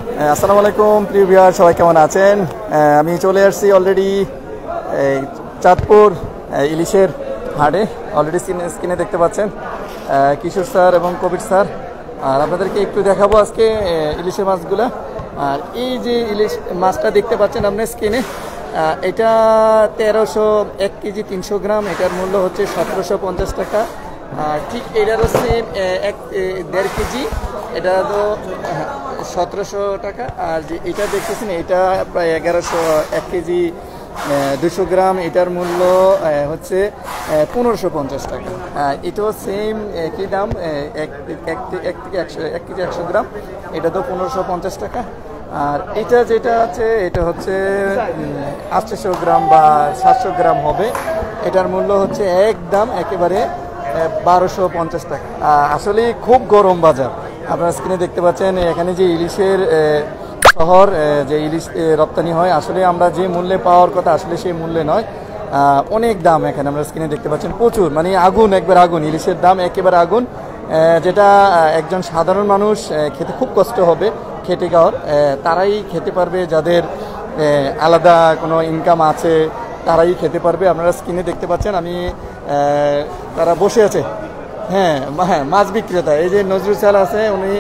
আসসালামু আলাইকুম প্রিয় ভিউয়ার, সবাই কেমন আছেন? আমি চলে আসছি অলরেডি চাঁদপুর ইলিশের হাটে। অলরেডি স্ক্রিনে দেখতে পাচ্ছেন কিশোর স্যার এবং কবির স্যার। আর আপনাদেরকে একটু দেখাবো আজকে ইলিশের মাছগুলো। আর এই যে ইলিশ মাছটা দেখতে পাচ্ছেন আপনার স্ক্রিনে, এটা 1301 কেজি 300 গ্রাম। এটার মূল্য হচ্ছে 1750 টাকা। আর ঠিক এটারও সেম 1.5 কেজি, এটা তো 1700 টাকা। আর যে এটা দেখতেছেন এটা প্রায় 1101 কেজি 200 গ্রাম। এটার মূল্য হচ্ছে 1550 টাকা। এটাও সেম একই দাম, 1 কেজি 100 গ্রাম, এটা তো 1550 টাকা। আর এটা যেটা আছে এটা হচ্ছে 800 গ্রাম বা 700 গ্রাম হবে। এটার মূল্য হচ্ছে একদম একেবারে 1250 টাকা। আসলে খুব গরম বাজার। আপনারা স্ক্রিনে দেখতে পাচ্ছেন এখানে যে ইলিশের শহর, যে ইলিশ রপ্তানি হয়, আসলে আমরা যে মূল্যে পাওয়ার কথা আসলে সেই মূল্যে নয়। অনেক দাম এখানে আমরা স্ক্রিনে দেখতে পাচ্ছেন, প্রচুর, মানে আগুন, একবার আগুন। ইলিশের দাম একেবারে আগুন, যেটা একজন সাধারণ মানুষ খেতে খুব কষ্ট হবে। খেটে খাওয়ার তারাই খেতে পারবে, যাদের আলাদা কোনো ইনকাম আছে তারাই খেতে পারবে। আপনারা স্ক্রিনে দেখতে পাচ্ছেন আমি তারা বসে আছে। হ্যাঁ, মাছ বিক্রেতা, এই যে নজরুল স্যার আছে, উনি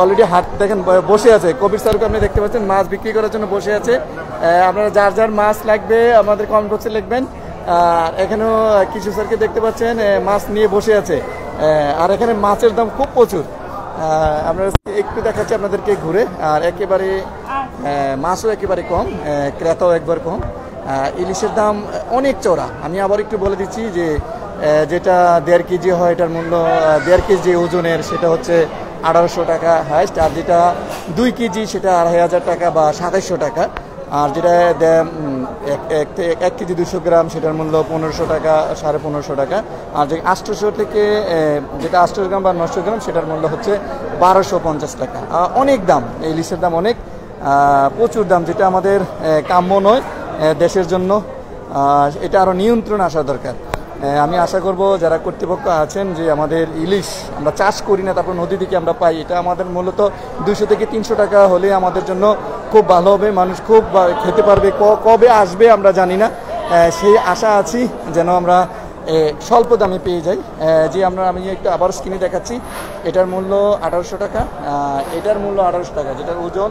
অলরেডি হাট দেখেন বসে আছে। কবির স্যারকে আপনি দেখতে পাচ্ছেন মাছ বিক্রি করার জন্য বসে আছে। আপনারা যার যার মাছ লাগবে আমাদের কমেন্ট বক্সে লিখবেন। এখানেও কিছু স্যারকে দেখতে পাচ্ছেন মাছ নিয়ে বসে আছে। আর এখানে মাছের দাম খুব প্রচুর। আপনারা একটু দেখাচ্ছি আপনাদেরকে ঘুরে। আর একেবারে মাছও একেবারে কম, ক্রেতাও একবার কম। ইলিশের দাম অনেক চড়া। আমি আবার একটু বলে দিচ্ছি যে যেটা 1.5 কেজি হয় এটার মূল্য 1.5 কেজি ওজনের সেটা হচ্ছে 1800 টাকা হাইস্ট। আর যেটা 2 কেজি সেটা 2500 টাকা বা 2700 টাকা। আর যেটা 1 কেজি 200 গ্রাম সেটার মূল্য 1500 টাকা, 1550 টাকা। আর যে 800 থেকে যেটা 800 গ্রাম বা 900 গ্রাম সেটার মূল্য হচ্ছে 1250 টাকা। অনেক দাম, ইলিশের দাম অনেক, প্রচুর দাম, যেটা আমাদের কাম্য নয় দেশের জন্য। এটা আরও নিয়ন্ত্রণ আসা দরকার। আমি আশা করব যারা কর্তৃপক্ষ আছেন যে আমাদের ইলিশ আমরা চাষ করি না, তারপর নদী থেকে আমরা পাই, এটা আমাদের মূলত 200 থেকে 300 টাকা হলে আমাদের জন্য খুব ভালো হবে। মানুষ খুব খেতে পারবে। কবে আসবে আমরা জানি না, সেই আশা আছি যেন আমরা স্বল্প দামে পেয়ে যাই। যে আমি একটু আবার স্ক্রিনে দেখাচ্ছি, এটার মূল্য 1800 টাকা, এটার মূল্য 1800 টাকা, যেটার ওজন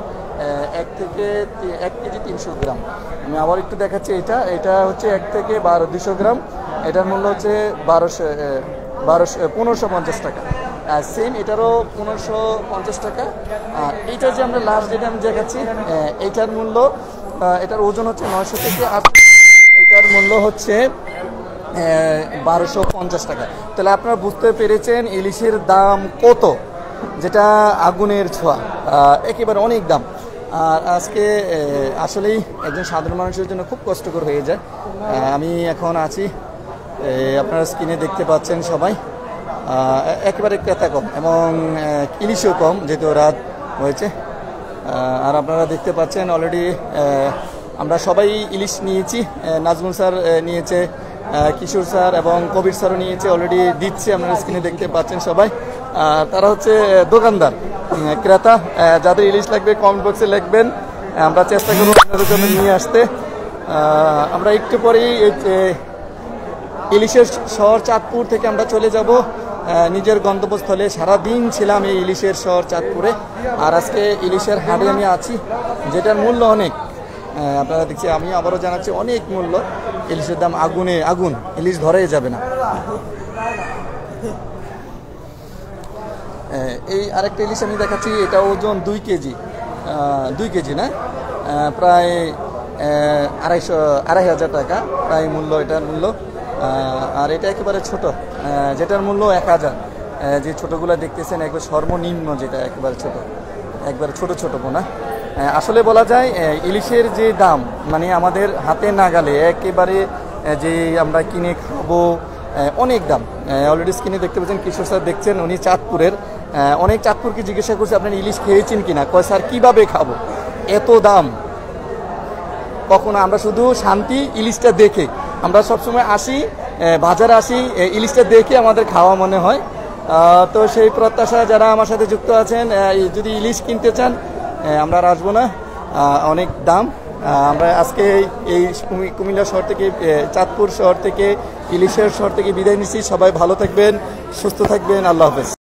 1 কেজি 300 গ্রাম। আমি আবার একটু দেখাচ্ছি, এটা হচ্ছে 1 থেকে 200 গ্রাম, এটার মূল্য হচ্ছে 1550 টাকা। আর সেম এটারও 1550 টাকা। আর এইটা যে আমরা লাস্ট যেটা আমি দেখাচ্ছি, এইটার মূল্য, এটার ওজন হচ্ছে 900 থেকে 800, এটার মূল্য হচ্ছে 1250 টাকা। তাহলে আপনারা বুঝতে পেরেছেন ইলিশের দাম কত, যেটা আগুনের ছোঁয়া, একেবারে অনেক দাম। আর আজকে আসলেই একজন সাধারণ মানুষের জন্য খুব কষ্টকর হয়ে যায়। আমি এখন আছি, আপনারা স্ক্রিনে দেখতে পাচ্ছেন সবাই, একেবারে ক্রেতা কম এবং ইলিশও কম, যেহেতু রাত হয়েছে। আর আপনারা দেখতে পাচ্ছেন অলরেডি আমরা সবাই ইলিশ নিয়েছি। নাজমুল স্যার নিয়েছে, কিশোর স্যার এবং কবির স্যারও নিয়েছে, অলরেডি দিচ্ছে। আপনারা স্ক্রিনে দেখতে পাচ্ছেন সবাই। তারা হচ্ছে দোকানদার, ক্রেতা। যাদের ইলিশ লাগবে কমেন্ট বক্সে লিখবেন, আমরা চেষ্টা করব আপনাদের জন্য নিয়ে আসতে। আমরা একটু পরেই ইলিশের শহর চাঁদপুর থেকে আমরা চলে যাব নিজের গন্তব্যস্থলে। সারাদিন ছিলাম এই ইলিশের শহর চাঁদপুরে। আর আজকে ইলিশের হাটে আমি আছি, যেটার মূল্য অনেক। আপনারা দেখছি, আমি আবারও জানাচ্ছি, অনেক মূল্য। ইলিশের দাম আগুনে আগুন, ইলিশ ধরেই যাবে না। এই আরেকটা ইলিশ আমি দেখাচ্ছি, এটা ওজন 2 কেজি না, প্রায় 2500 টাকা প্রায় মূল্য, এটার মূল্য। আর এটা একেবারে ছোট, যেটার মূল্য 1000। যে ছোটোগুলো দেখতেছেন একবার সর্বনিম্ন, যেটা একেবারে ছোট, একবারে ছোট পোনা। আসলে বলা যায় ইলিশের যে দাম, মানে আমাদের হাতে নাগালে একেবারে, যে আমরা কিনে খাবো, অনেক দাম। অলরেডি স্ক্রিনে দেখতে পাচ্ছেন কিশোর স্যার দেখছেন, উনি চাঁদপুরের। অনেক চাঁদপুরকে জিজ্ঞাসা করছে আপনার ইলিশ খেয়েছেন কিনা, কয় স্যার কীভাবে খাবো, এত দাম। কখনো আমরা শুধু শান্তি ইলিশটা দেখে, আমরা সবসময় আসি, বাজারে আসি, ইলিশটা দেখে আমাদের খাওয়া মনে হয়। তো সেই প্রত্যাশা যারা আমার সাথে যুক্ত আছেন, যদি ইলিশ কিনতে চান আমরা আর আসবো না, অনেক দাম। আমরা আজকে এই কুমিল্লা শহর থেকে, চাঁদপুর শহর থেকে, ইলিশের শহর থেকে বিদায় নিচ্ছি। সবাই ভালো থাকবেন, সুস্থ থাকবেন। আল্লাহ হাফেজ।